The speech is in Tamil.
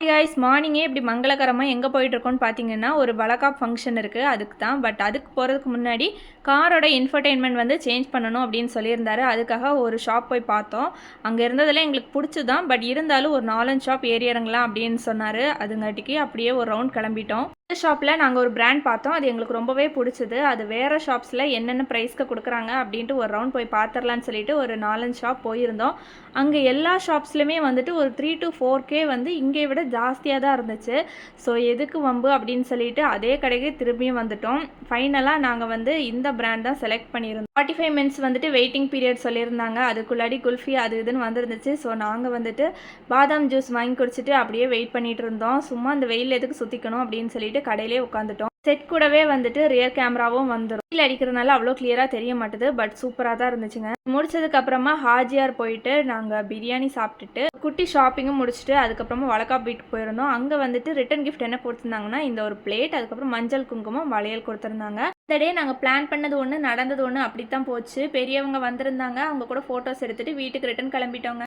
கைஸ் மார்னிங்கே இப்படி மங்களகரமாக எங்கே போயிட்டுருக்கோன்னு பார்த்தீங்கன்னா ஒரு வளகாப் ஃபங்க்ஷன் இருக்குது அதுக்கு தான். பட் அதுக்கு போகிறதுக்கு முன்னாடி காரோட இன்ஃபர்டெயின்மெண்ட் வந்து சேஞ்ச் பண்ணணும் அப்படின்னு சொல்லியிருந்தாரு. அதுக்காக ஒரு ஷாப் போய் பார்த்தோம். அங்கே இருந்ததெல்லாம் எங்களுக்கு பிடிச்சி தான். பட் இருந்தாலும் ஒரு 4-5 ஷாப் ஏறி இறங்கலாம் அப்படின்னு சொன்னார். அதுங்காட்டிக்கு அப்படியே ஒரு ரவுண்ட் கிளம்பிட்டோம். இந்த ஷாப்பில் நாங்கள் ஒரு பிராண்ட் பார்த்தோம். அது எங்களுக்கு ரொம்பவே பிடிச்சது. அது வேறு ஷாப்ஸில் என்னென்ன ப்ரைஸ்க்கு கொடுக்குறாங்க அப்படின்ட்டு ஒரு ரவுண்ட் போய் பார்த்துடலான்னு சொல்லிட்டு ஒரு 4-5 ஷாப் போயிருந்தோம். அங்கே எல்லா ஷாப்ஸ்லையுமே வந்துட்டு ஒரு 3 to 4K வந்து இங்கே விட ஜாஸ்தியாக தான் இருந்துச்சு. ஸோ எதுக்கு வம்பு அப்படின்னு சொல்லிட்டு அதே கடைக்கு திரும்பியும் வந்துட்டோம். ஃபைனலாக நாங்கள் வந்து இந்த பிராண்ட் தான் செலக்ட் பண்ணியிருந்தோம். 45 மினிட்ஸ் வந்துட்டு வெயிட்டிங் பீரியட் சொல்லியிருந்தாங்க. அதுக்குள்ளாடி குல்ஃபி அது இதுன்னு வந்துருந்துச்சு. ஸோ நாங்கள் வந்துட்டு பாதாம் ஜூஸ் வாங்கி குடிச்சிட்டு அப்படியே வெயிட் பண்ணிட்டு இருந்தோம். சும்மா அந்த வெயில் எதுக்கு சுற்றிக்கணும் அப்படின்னு சொல்லிட்டு கடையிலே உட்காந்துட்டோம். செட் கூடவே வந்துட்டு ரியர் கேமராவும் வந்துடும். வெயில் அடிக்கிறதுனால அவ்வளோ கிளியராக தெரிய மாட்டுது. பட் சூப்பராக தான் இருந்துச்சுங்க. முடிச்சதுக்கு அப்புறமா ஹாஜியார் போயிட்டு நாங்கள் பிரியாணி சாப்பிட்டுட்டு குட்டி ஷாப்பிங்கும் முடிச்சுட்டு அதுக்கப்புறமா வளகாப் வீட்டுக்கு போயிருந்தோம். அங்கே வந்துட்டு ரிட்டன் கிஃப்ட் என்ன கொடுத்துருந்தாங்கன்னா இந்த ஒரு பிளேட், அதுக்கப்புறம் மஞ்சள் குங்குமம் வளையல் கொடுத்துருந்தாங்க. இந்த டே நாங்கள் பிளான் பண்ணது ஒன்று நடந்தது ஒன்று அப்படித்தான் போச்சு. பெரியவங்க வந்திருந்தாங்க. அவங்க கூட ஃபோட்டோஸ் எடுத்துகிட்டு வீட்டுக்கு ரிட்டன் கிளம்பிட்டோங்க.